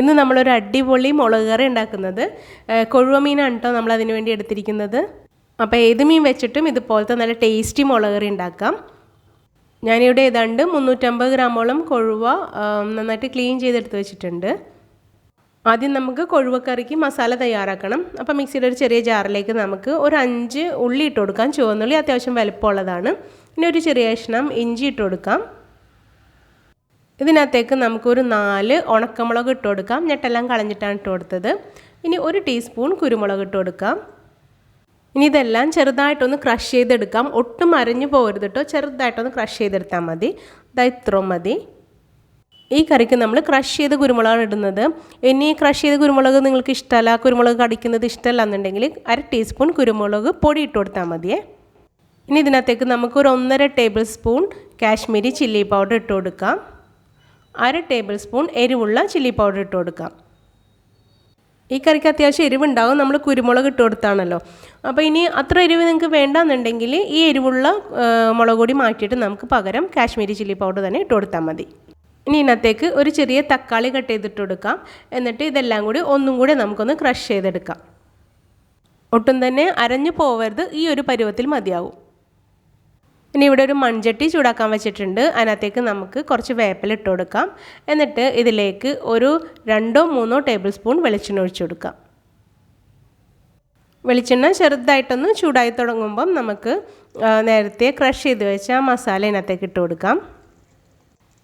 ഇന്ന് നമ്മളൊരു അടിപൊളി മുളക് കറി ഉണ്ടാക്കുന്നത്. കൊഴുവ മീനാണ് കേട്ടോ നമ്മൾ അതിന് വേണ്ടി എടുത്തിരിക്കുന്നത്. അപ്പോൾ ഏത് മീൻ വെച്ചിട്ടും ഇതുപോലത്തെ നല്ല ടേസ്റ്റി മുളക് കറി ഉണ്ടാക്കാം. ഞാനിവിടെ ഏതാണ്ട് 350 ഗ്രാമോളം കൊഴുവ നന്നായിട്ട് ക്ലീൻ ചെയ്തെടുത്ത് വെച്ചിട്ടുണ്ട്. ആദ്യം നമുക്ക് കൊഴുവക്കറിക്ക് മസാല തയ്യാറാക്കണം. അപ്പോൾ മിക്സിയുടെ ഒരു ചെറിയ ജാറിലേക്ക് നമുക്ക് ഒരു 5 ഉള്ളി ഇട്ട് കൊടുക്കാം. ചുവന്നുള്ളി അത്യാവശ്യം വലുപ്പമുള്ളതാണ്. പിന്നെ ഒരു ചെറിയ കഷ്ണം ഇഞ്ചി ഇട്ട് കൊടുക്കാം. ഇതിനകത്തേക്ക് നമുക്കൊരു 4 ഉണക്കമുളക് ഇട്ട് കൊടുക്കാം. ഞെട്ടെല്ലാം കളഞ്ഞിട്ടാണ് ഇട്ട് കൊടുത്തത്. ഇനി 1 ടീസ്പൂൺ കുരുമുളക് ഇട്ട് കൊടുക്കാം. ഇനി ഇതെല്ലാം ചെറുതായിട്ടൊന്ന് ക്രഷ് ചെയ്തെടുക്കാം. ഒട്ടും അരഞ്ഞു പോകരുത് കേട്ടോ, ചെറുതായിട്ടൊന്ന് ക്രഷ് ചെയ്തെടുത്താൽ മതി. ഇത്രയും മതി. ഈ കറിക്ക് നമ്മൾ ക്രഷ് ചെയ്ത് കുരുമുളകാണ് ഇടുന്നത്. ഇനി ക്രഷ് ചെയ്ത് കുരുമുളക് നിങ്ങൾക്ക് ഇഷ്ടമല്ല, കുരുമുളക് കടിക്കുന്നത് ഇഷ്ടമല്ല എന്നുണ്ടെങ്കിൽ 1/2 ടീസ്പൂൺ കുരുമുളക് പൊടി ഇട്ട് കൊടുത്താൽ മതിയേ. ഇനി ഇതിനകത്തേക്ക് നമുക്കൊരു 1.5 table spoon Kashmiri chilli powder ഇട്ട് കൊടുക്കാം. 1/2 ടേബിൾ സ്പൂൺ എരിവുള്ള ചില്ലി പൗഡർ ഇട്ട് കൊടുക്കാം. ഈ കറിക്ക് അത്യാവശ്യം എരിവുണ്ടാകും, നമ്മൾ കുരുമുളക് ഇട്ട് കൊടുത്താണല്ലോ. അപ്പോൾ ഇനി അത്ര എരിവ് നിങ്ങൾക്ക് വേണ്ടാന്നുണ്ടെങ്കിൽ ഈ എരിവുള്ള മുളക് പൊടി മാറ്റിയിട്ട് നമുക്ക് പകരം കാശ്മീരി ചില്ലി പൗഡർ തന്നെ ഇട്ട് കൊടുത്താൽ മതി. ഇനി ഇതിനകത്തേക്ക് ഒരു ചെറിയ തക്കാളി കട്ട് ചെയ്തിട്ട് കൊടുക്കാം. എന്നിട്ട് ഇതെല്ലാം കൂടി ഒന്നും കൂടി നമുക്കൊന്ന് ക്രഷ് ചെയ്തെടുക്കാം. ഒട്ടും തന്നെ അരഞ്ഞു പോവരുത്, ഈ ഒരു പരുവത്തിൽ മതിയാവും. ഇനി ഇവിടെ ഒരു മൺചട്ടി ചൂടാക്കാൻ വെച്ചിട്ടുണ്ട്. അതിനകത്തേക്ക് നമുക്ക് കുറച്ച് വേപ്പില ഇട്ട് കൊടുക്കാം. എന്നിട്ട് ഇതിലേക്ക് ഒരു 2-3 ടേബിൾ സ്പൂൺ വെളിച്ചെണ്ണ ഒഴിച്ചു കൊടുക്കാം. വെളിച്ചെണ്ണ ചെറുതായിട്ടൊന്ന് ചൂടായി തുടങ്ങുമ്പം നമുക്ക് നേരത്തെ ക്രഷ് ചെയ്ത് വെച്ച മസാല ഇതിനകത്തേക്ക് ഇട്ട് കൊടുക്കാം.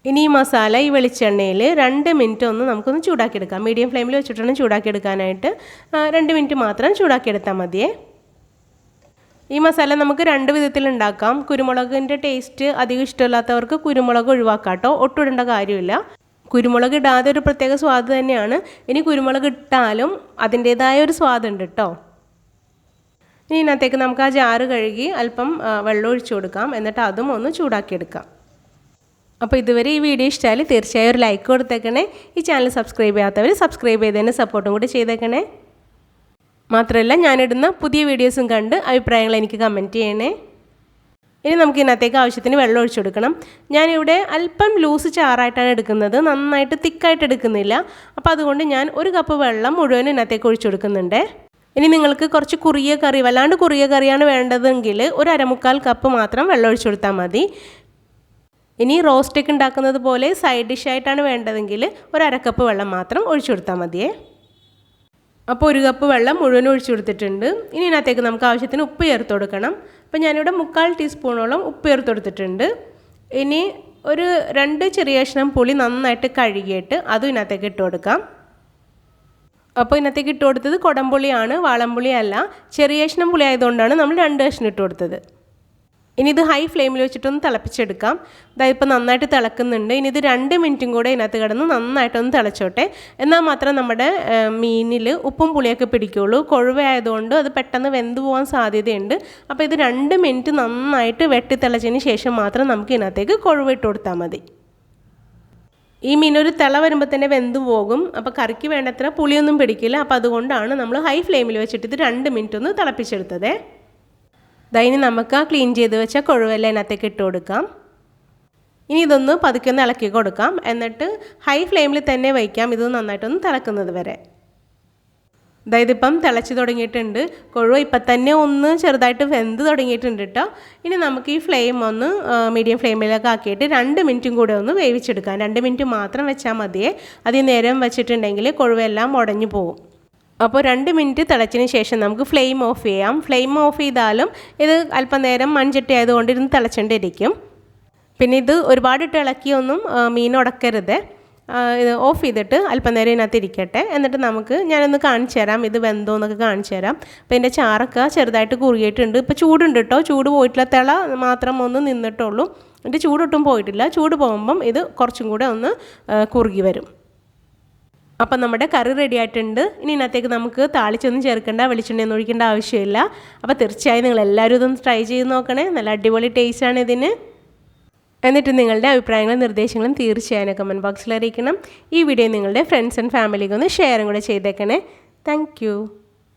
ഇനി ഈ മസാല ഈ വെളിച്ചെണ്ണയിൽ 2 മിനിറ്റ് ഒന്ന് നമുക്കൊന്ന് ചൂടാക്കിയെടുക്കാം. മീഡിയം ഫ്ലെയിമിൽ വെച്ചിട്ടാണ് ചൂടാക്കിയെടുക്കാനായിട്ട്. 2 മിനിറ്റ് മാത്രം ചൂടാക്കിയെടുത്താൽ മതിയേ. ഈ മസാല നമുക്ക് 2 വിധത്തിൽ ഉണ്ടാക്കാം. കുരുമുളകിൻ്റെ ടേസ്റ്റ് അധികം ഇഷ്ടമില്ലാത്തവർക്ക് കുരുമുളക് ഒഴിവാക്കാം കേട്ടോ, ഒട്ടും ഇടേണ്ട കാര്യമില്ല. കുരുമുളക് ഇടാതെ ഒരു പ്രത്യേക സ്വാദ് തന്നെയാണ്. ഇനി കുരുമുളക് ഇട്ടാലും അതിൻ്റേതായ ഒരു സ്വാദുണ്ട് കേട്ടോ. ഇനി ഇതിനകത്തേക്ക് നമുക്ക് ആ ജാറ് കഴുകി അല്പം വെള്ളം ഒഴിച്ചു കൊടുക്കാം. എന്നിട്ട് അതും ഒന്ന് ചൂടാക്കിയെടുക്കാം. അപ്പോൾ ഇതുവരെ ഈ വീഡിയോ ഇഷ്ടമായാൽ തീർച്ചയായും ഒരു ലൈക്ക് കൊടുത്തേക്കണേ. ഈ ചാനൽ സബ്സ്ക്രൈബ് ചെയ്യാത്തവർ സബ്സ്ക്രൈബ് ചെയ്തതിന് സപ്പോർട്ടും കൂടി ചെയ്തേക്കണേ. മാത്രമല്ല ഞാനിടുന്ന പുതിയ വീഡിയോസും കണ്ട് അഭിപ്രായങ്ങൾ എനിക്ക് കമൻറ്റ് ചെയ്യണേ. ഇനി നമുക്ക് ഇതിനകത്തേക്ക് ആവശ്യത്തിന് വെള്ളം ഒഴിച്ചു കൊടുക്കണം. ഞാനിവിടെ അല്പം ലൂസ് ചാറായിട്ടാണ് എടുക്കുന്നത്, നന്നായിട്ട് തിക്കായിട്ട് എടുക്കുന്നില്ല. അപ്പോൾ അതുകൊണ്ട് ഞാൻ 1 കപ്പ് വെള്ളം മുഴുവൻ ഇതിനകത്തേക്ക് ഒഴിച്ചു കൊടുക്കുന്നുണ്ട്. ഇനി നിങ്ങൾക്ക് കുറച്ച് കുറിയ കറി, വല്ലാണ്ട് കുറിയ കറിയാണ് വേണ്ടതെങ്കിൽ ഒരു 1/4 കപ്പ് മാത്രം വെള്ളം ഒഴിച്ചു കൊടുത്താൽ മതി. ഇനി റോസ്റ്റൊക്കെ ഉണ്ടാക്കുന്നത് പോലെ സൈഡ് ഡിഷായിട്ടാണ് വേണ്ടതെങ്കിൽ ഒരു 1/2 കപ്പ് വെള്ളം മാത്രം ഒഴിച്ചു കൊടുത്താൽ മതിയേ. അപ്പോൾ 1 കപ്പ് വെള്ളം മുഴുവൻ ഒഴിച്ചു കൊടുത്തിട്ടുണ്ട്. ഇനി ഇതിനകത്തേക്ക് നമുക്ക് ആവശ്യത്തിന് ഉപ്പ് ചേർത്ത് കൊടുക്കണം. അപ്പോൾ ഞാനിവിടെ 3/4 ടീസ്പൂണോളം ഉപ്പ് ചേർത്ത് കൊടുത്തിട്ടുണ്ട്. ഇനി ഒരു 2 ചെറിയ കഷ്ണം പുളി നന്നായിട്ട് കഴുകിയിട്ട് അതും ഇതിനകത്തേക്ക് ഇട്ട് കൊടുക്കാം. അപ്പോൾ ഇതിനകത്തേക്ക് ഇട്ട് കൊടുത്തത് കുടംപുളിയാണ്, വാളംപുളിയല്ല. ചെറിയ കഷ്ണം പുളി ആയതുകൊണ്ടാണ് നമ്മൾ 2 കഷ്ണം ഇട്ട് കൊടുത്തത്. ഇനി ഇത് ഹൈ ഫ്ലെയിമിൽ വെച്ചിട്ടൊന്ന് തിളപ്പിച്ചെടുക്കാം. ഇപ്പോൾ നന്നായിട്ട് തിളക്കുന്നുണ്ട്. ഇനി ഇത് 2 മിനിറ്റും കൂടെ ഇതിനകത്ത് കിടന്ന് നന്നായിട്ടൊന്ന് തിളച്ചോട്ടെ. എന്നാൽ മാത്രം നമ്മുടെ മീനിൽ ഉപ്പും പുളിയൊക്കെ പിടിക്കുകയുള്ളൂ. കൊഴുവയായതുകൊണ്ട് അത് പെട്ടെന്ന് വെന്ത് പോകാൻ സാധ്യതയുണ്ട്. അപ്പോൾ ഇത് 2 മിനിറ്റ് നന്നായിട്ട് വെട്ടി തിളച്ചതിന് ശേഷം മാത്രം നമുക്ക് ഇതിനകത്തേക്ക് കൊഴുവ ഇട്ട് കൊടുത്താൽ മതി. ഈ മീനൊരു തിള വരുമ്പോൾ തന്നെ വെന്ത് പോകും. അപ്പോൾ കറിക്ക് വേണ്ടത്ര പുളിയൊന്നും പിടിക്കില്ല. അപ്പോൾ അതുകൊണ്ടാണ് നമ്മൾ ഹൈ ഫ്ലെയിമിൽ വെച്ചിട്ട് ഇത് 2 മിനിറ്റ് ഒന്ന് തിളപ്പിച്ചെടുത്തത്. ഇനി നമുക്ക് ആ ക്ലീൻ ചെയ്ത് വെച്ച കൊഴുവെല്ലാം ഇതിനകത്തേക്ക് ഇട്ട് കൊടുക്കാം. ഇനി ഇതൊന്ന് പതുക്കെ ഒന്ന് ഇളക്കി കൊടുക്കാം. എന്നിട്ട് ഹൈ ഫ്ലെയിമിൽ തന്നെ വയ്ക്കാം, ഇത് നന്നായിട്ടൊന്ന് തിളക്കുന്നത് വരെ. ഇപ്പം തിളച്ച് തുടങ്ങിയിട്ടുണ്ട്. കൊഴുവ ഇപ്പം തന്നെ ഒന്ന് ചെറുതായിട്ട് വെന്ത് തുടങ്ങിയിട്ടുണ്ട് കേട്ടോ. ഇനി നമുക്ക് ഈ ഫ്ലെയിം ഒന്ന് മീഡിയം ഫ്ലെയിമിലൊക്കെ ആക്കിയിട്ട് 2 മിനിറ്റും കൂടെ ഒന്ന് വേവിച്ചെടുക്കാം. 2 മിനിറ്റ് മാത്രം വെച്ചാൽ മതിയേ. അതിൽ നേരം വെച്ചിട്ടുണ്ടെങ്കിൽ കൊഴുവെല്ലാം ഉടഞ്ഞു പോകും. അപ്പോൾ 2 മിനിറ്റ് തിളച്ചതിന് ശേഷം നമുക്ക് ഫ്ലെയിം ഓഫ് ചെയ്യാം. ഫ്ലെയിം ഓഫ് ചെയ്താലും ഇത് അല്പം നേരം മൺചട്ടി ആയതുകൊണ്ട് ഇരുന്ന് തിളച്ചുകൊണ്ടിരിക്കും. പിന്നെ ഇത് ഒരുപാട് ഇളക്കിയൊന്നും മീൻ ഉടക്കരുത്. ഇത് ഓഫ് ചെയ്തിട്ട് അല്പം നേരം ഇതിനകത്ത് ഇരിക്കട്ടെ. എന്നിട്ട് ഞാനൊന്ന് കാണിച്ചു തരാം ഇത് വെന്തോ എന്നൊക്കെ കാണിച്ചു തരാം. അപ്പോൾ ഇതിൻ്റെ ചാറൊക്കെ ചെറുതായിട്ട് കുറുകിയിട്ടുണ്ട്. ഇപ്പോൾ ചൂടുണ്ട് കേട്ടോ, ചൂട് പോയിട്ടില്ല, തിള മാത്രം ഒന്ന് നിന്നിട്ടുള്ളൂ. ഇതിൻ്റെ ചൂടൊട്ടും പോയിട്ടില്ല. ചൂട് പോകുമ്പം ഇത് കുറച്ചും കൂടെ ഒന്ന് കുറുകി വരും. അപ്പം നമ്മുടെ കറി റെഡി ആയിട്ടുണ്ട്. ഇനി ഇതിനകത്തേക്ക് നമുക്ക് താളിച്ചൊന്നും ചേർക്കേണ്ട, വെളിച്ചെണ്ണയൊന്നും ഒഴിക്കേണ്ട ആവശ്യമില്ല. അപ്പോൾ തീർച്ചയായും നിങ്ങൾ എല്ലാവരും ഇതൊന്ന് ട്രൈ ചെയ്ത് നോക്കണേ. നല്ല അടിപൊളി ടേസ്റ്റാണ് ഇതിന്. എന്നിട്ട് നിങ്ങളുടെ അഭിപ്രായങ്ങളും നിർദ്ദേശങ്ങളും തീർച്ചയായും കമൻറ്റ് ബോക്സിൽ അറിയിക്കണം. ഈ വീഡിയോ നിങ്ങളുടെ ഫ്രണ്ട്സ് ആൻഡ് ഫാമിലിക്ക് ഒന്ന് ഷെയറും കൂടെ ചെയ്തേക്കണേ. താങ്ക്